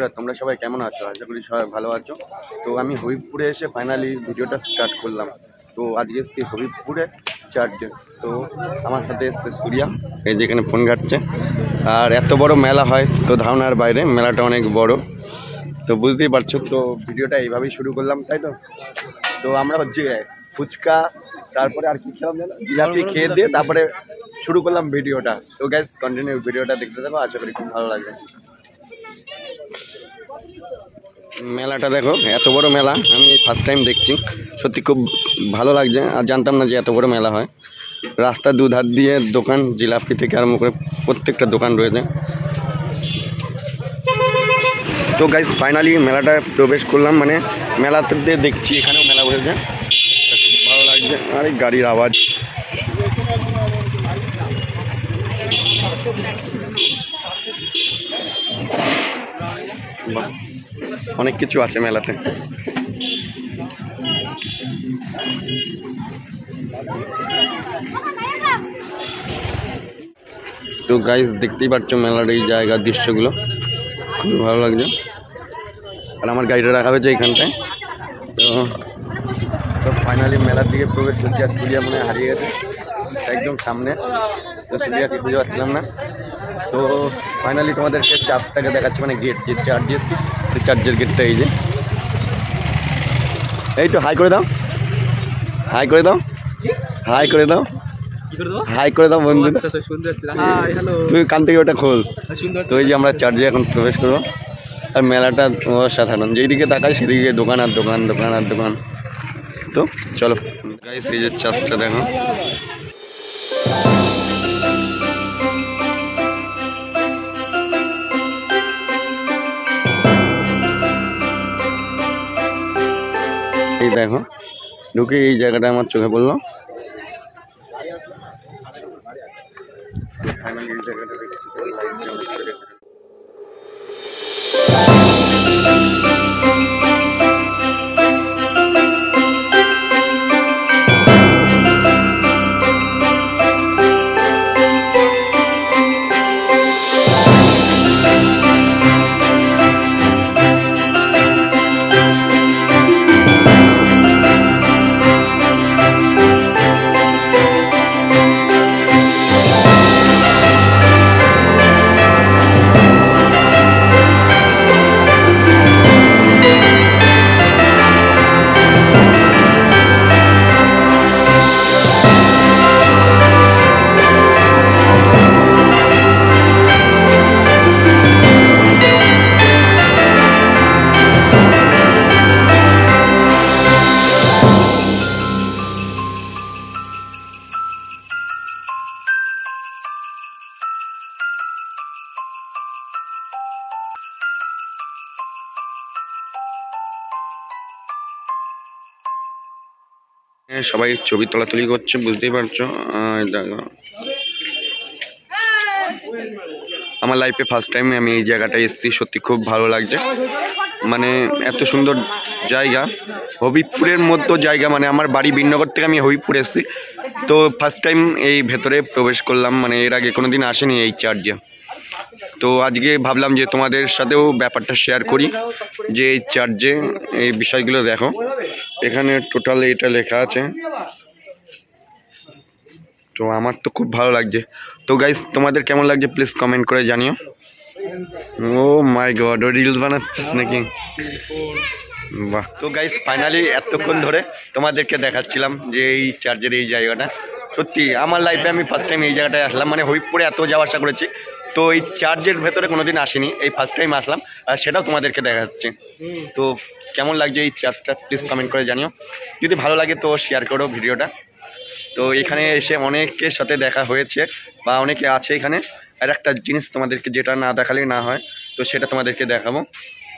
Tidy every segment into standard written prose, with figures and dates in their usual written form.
বন্ধুরা, তোমরা সবাই কেমন আছো? আশা করি সবাই ভালো আছো। তো আমি হবিবপুরে এসে ফাইনালি ভিডিওটা স্টার্ট করলাম। তো আজকে এসেছি হবিবপুরে চার্চে। তো আমার সাথে এসছে সূর্যা, এই যেখানে ফোন ঘাটছে। আর এত বড় মেলা হয় তো ধারণার বাইরে, মেলাটা অনেক বড়। তো বুঝতেই পারছো, তো ভিডিওটা এইভাবেই শুরু করলাম, তাই তো। তো আমরা হচ্ছে ফুচকা, তারপরে আর কি খেলাম জানো, জিলাপি খেয়ে দিয়ে তারপরে শুরু করলাম ভিডিওটা। তো গাইস কন্টিনিউ ভিডিওটা দেখতে থাকো, আশা করি খুব ভালো লাগবে। মেলাটা দেখো, এত বড় মেলা আমি ফার্স্ট টাইম দেখছি, সত্যি খুব ভালো লাগছে। আর জানতাম না যে এত বড় মেলা হয়। রাস্তার দুধার দিয়ে দোকান, জিলাপি থেকে আরম্ভ করে প্রত্যেকটা দোকান রয়েছে। তো গাইস ফাইনালি মেলাটা প্রবেশ করলাম, মানে মেলাতে দেখছি এখানেও মেলা বসেছে, খুব ভালো লাগছে। আর এই গাড়ির আওয়াজ, অনেক কিছু আছে মেলাতে। তো গাইস দেখতেই পাচ্ছ মেলার এই জায়গার দৃশ্যগুলো, খুবই ভালো লাগছে। আর আমার গাড়িটা রাখা হয়েছে এইখানটায়। তো ফাইনালি মেলার দিকে প্রবেশ করছি। আর সূর্যা মনে হারিয়ে গেছে একদম সামনে, তো সূর্যাকে খুঁজে পাচ্ছিলাম না। তো ফাইনালি তোমাদেরকে চার্চটাকে দেখাচ্ছি, মানে গেট, যে চার্চ এসছি সেই চার্চের গেটটা এই যে। এই তো হাই করে দাও, হাই করে দাও, হাই করে দাও, হাই করে দাও বন্ধু। তুই কান থেকে ওটা খোল। তো এই যে আমরা চার্চে এখন প্রবেশ করবো। আর মেলাটা অসাধারণ, যেইদিকে তাকাই সেদিকে দোকান আর দোকান, দোকান আর দোকান। তো চলো গাইস, এই যে চার্চটা দেখো। এই দেখো, ঢুকে এই জায়গাটা আমার চোখে পড়লো। ফাইনালি এই জায়গাটা দেখছি, সবাই ছবি তোলাতুলি করছে, বুঝতেই পারছো। দেখো, আমার লাইফে ফার্স্ট টাইম আমি এই জায়গাটায় এসেছি, সত্যি খুব ভালো লাগছে। মানে এত সুন্দর জায়গা, হবিবপুরের মতো জায়গা। মানে আমার বাড়ি বিননগর থেকে আমি হবিবপুরে এসেছি, তো ফার্স্ট টাইম এই ভেতরে প্রবেশ করলাম। মানে এর আগে কোনো দিন আসেনি এই চার্চে। তো আজকে ভাবলাম যে তোমাদের সাথেও ব্যাপারটা শেয়ার করি, যে এই চার্চে এই বিষয়গুলো দেখো। এখানে টোটাল এটা লেখা আছে। তো আমার তো খুব ভালো লাগছে। তো গাইস তোমাদের কেমন লাগছে প্লিজ কমেন্ট করে জানিও। ও মাই গড, ও রিলস বানাচ্ছিস নাকি? বাহ। তো গাইস ফাইনালি এতক্ষণ ধরে তোমাদেরকে দেখাচ্ছিলাম যে এই চার্চের এই জায়গাটা। সত্যি আমার লাইফে আমি ফার্স্ট টাইম এই জায়গাটায় আসলাম। মানে হবিবপুরে এত যাওয়া আসা করেছি, তো এই চার্চের ভেতরে কোনোদিন আসিনি, এই ফার্স্ট টাইম আসলাম। আর সেটাও তোমাদেরকে দেখাচ্ছে। তো কেমন লাগছে এই চার্চটা প্লিজ কমেন্ট করে জানিও। যদি ভালো লাগে তো শেয়ার করো ভিডিওটা। তো এখানে এসে অনেকের সাথে দেখা হয়েছে বা অনেকে আছে এখানে। আর একটা জিনিস তোমাদেরকে যেটা না দেখালেই না হয়, তো সেটা তোমাদেরকে দেখাবো।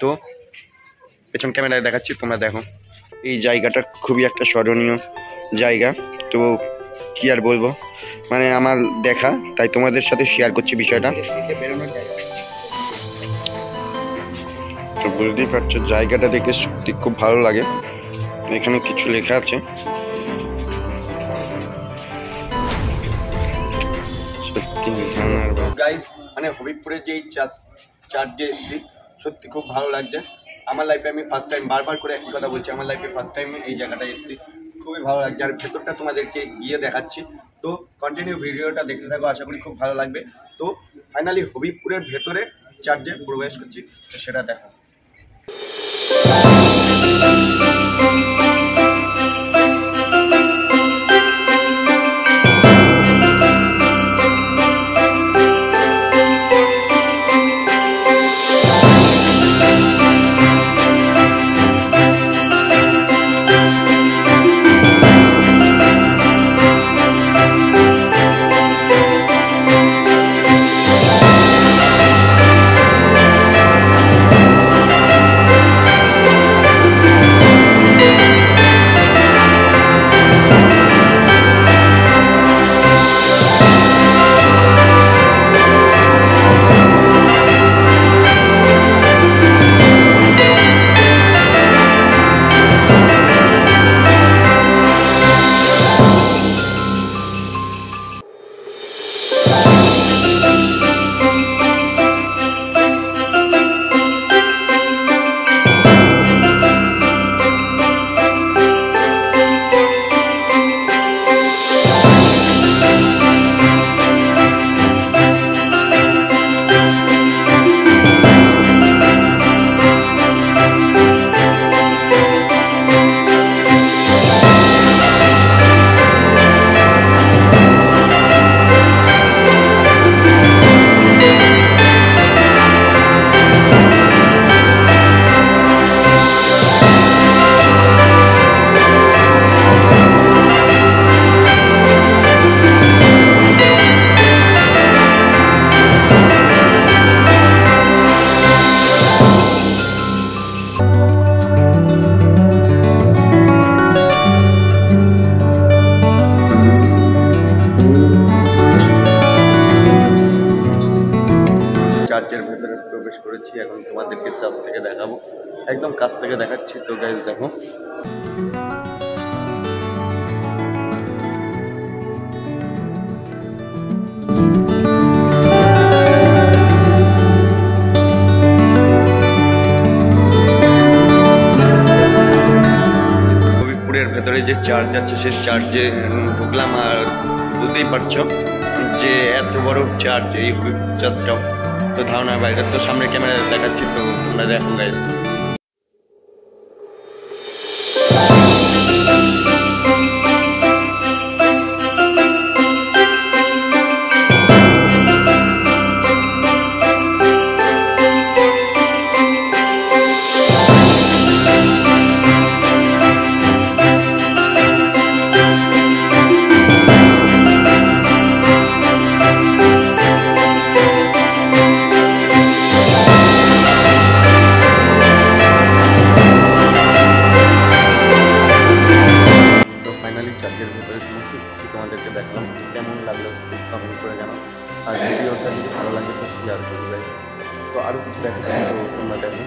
তো পেছন ক্যামেরায় দেখাচ্ছি, তোমরা দেখো। এই জায়গাটা খুবই একটা স্মরণীয় জায়গা। তো কি আর বলবো, মানে আমার দেখা, তাই তোমাদের সাথে শেয়ার করছি বিষয়টা। তো বুঝতেই পারছো জায়গাটা দেখে সত্যি খুব ভালো লাগে। এখানে কিছু লেখা আছে, সত্যি গাইস। মানে হবিবপুরে যে চার্চে এসেছি, সত্যি খুব ভালো লাগছে। আমার লাইফে আমি ফার্স্ট টাইম, বারবার করে একই কথা বলছি, আমার লাইফে ফার্স্ট টাইম এই জায়গাটায় এসেছি, খুবই ভালো লাগছে। আর ভেতরটা তোমাদেরকে গিয়ে দেখাচ্ছি, তো কন্টিনিউ ভিডিওটা দেখতে থাকো, আশা করি খুব ভালো লাগবে। তো ফাইনালি হবিবপুরের ভেতরে চার্চে প্রবেশ করছি, তো সেটা দেখা। চার্চের ভেতরে প্রবেশ করেছি, এখন তোমাদেরকে চার্চ থেকে দেখাবো, একদম কাছ থেকে দেখাচ্ছি। তো গাইস দেখো, হবিবপুরের ভেতরে যে চার্চ আছে সেই চার্চে ঢুকলাম, আর বুঝতেই পারছো যে এত বড় চার্চ, এই হবিবপুর চার্চটাও। তো ধারণার বাইরে, তো সামনে ক্যামেরা দেখাচ্ছি, তো তোমরা দেখো গাইস। চার্চের ভেতরে সমস্ত কিছু তোমাদেরকে দেখলাম, কেমন লাগলো প্লিজ কমেন্ট করে জানাও। আর ভিডিওটা যদি ভালো লাগে তো শেয়ার করে দেয়। তো আরও কিছু দেখাচ্ছি, তো তোমরা দেখো।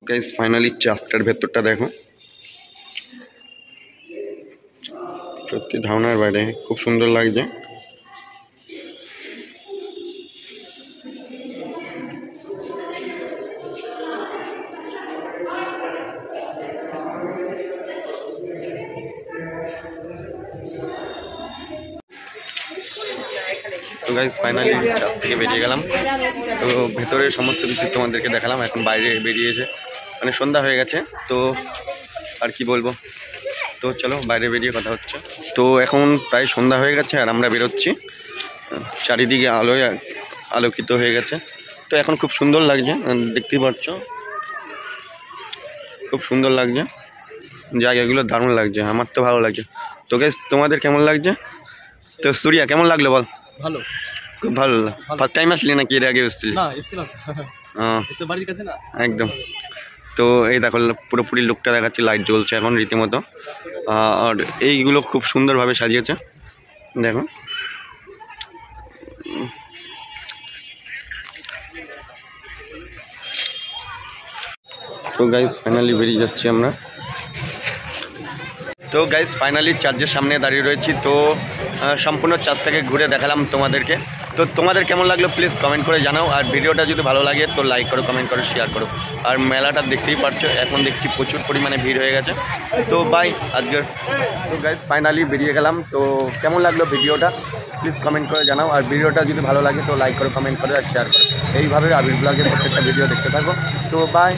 গাইস ফাইনালি চার্চটার ভেতরটা দেখো, সত্যি ধারণার বাইরে, খুব সুন্দর লাগছে। তো গাইস ফাইনালি চার্চ থেকে বেরিয়ে গেলাম, তো ভেতরে সমস্ত কিছু তোমাদেরকে দেখালাম। এখন বাইরে বেরিয়েছে, মানে সন্ধ্যা হয়ে গেছে, তো আর কি বলবো। তো চলো বাইরে বেরিয়ে কথা হচ্ছে। তো এখন প্রায় সন্ধ্যা হয়ে গেছে আর আমরা বেরোচ্ছি, চারিদিকে আলোয় আলোকিত হয়ে গেছে। তো এখন খুব সুন্দর লাগছে, দেখতেই পাচ্ছ, খুব সুন্দর লাগছে, জায়গাগুলো দারুণ লাগছে, আমার তো ভালো লাগছে। তো গাইস তোমাদের কেমন লাগছে? তো সুরিয়া কেমন লাগলো বল? ভালো, খুব ভালো লাগলো। ফার্স্ট টাইম আসলি নাকি এর আগে এসেছিলি? না এসেছিলাম বাড়ির কাছে না একদম। তো এই দেখো পুরোপুরি লুকটা দেখাচ্ছি, লাইট জ্বলছে এখন রীতিমতো, আর এইগুলো খুব সুন্দরভাবে সাজিয়েছে দেখো। তো গাইস ফাইনালি বেরিয়ে যাচ্ছি আমরা। তো গাইস ফাইনালি চার্চের সামনে দাঁড়িয়ে রয়েছি। তো সম্পূর্ণ চার্চটাকে ঘুরে দেখালাম তোমাদেরকে। তো তোমাদের কেমন লাগলো প্লিজ কমেন্ট করে জানাও। আর ভিডিওটা যদি ভালো লাগে তো লাইক করো, কমেন্ট করো, শেয়ার করো। আর মেলাটা দেখতেই পারছো, এখন দেখছি প্রচুর পরিমাণে ভিড় হয়ে গেছে। তো বাই আজকের। তো গাইস ফাইনালি বেরিয়ে গেলাম। তো কেমন লাগলো ভিডিওটা প্লিজ কমেন্ট করে জানাও। আর ভিডিওটা যদি ভালো লাগে তো লাইক করো, কমেন্ট করো আর শেয়ার করো। এইভাবে আবির ব্লগের প্রত্যেকটা ভিডিও দেখতে থাকো। তো বাই।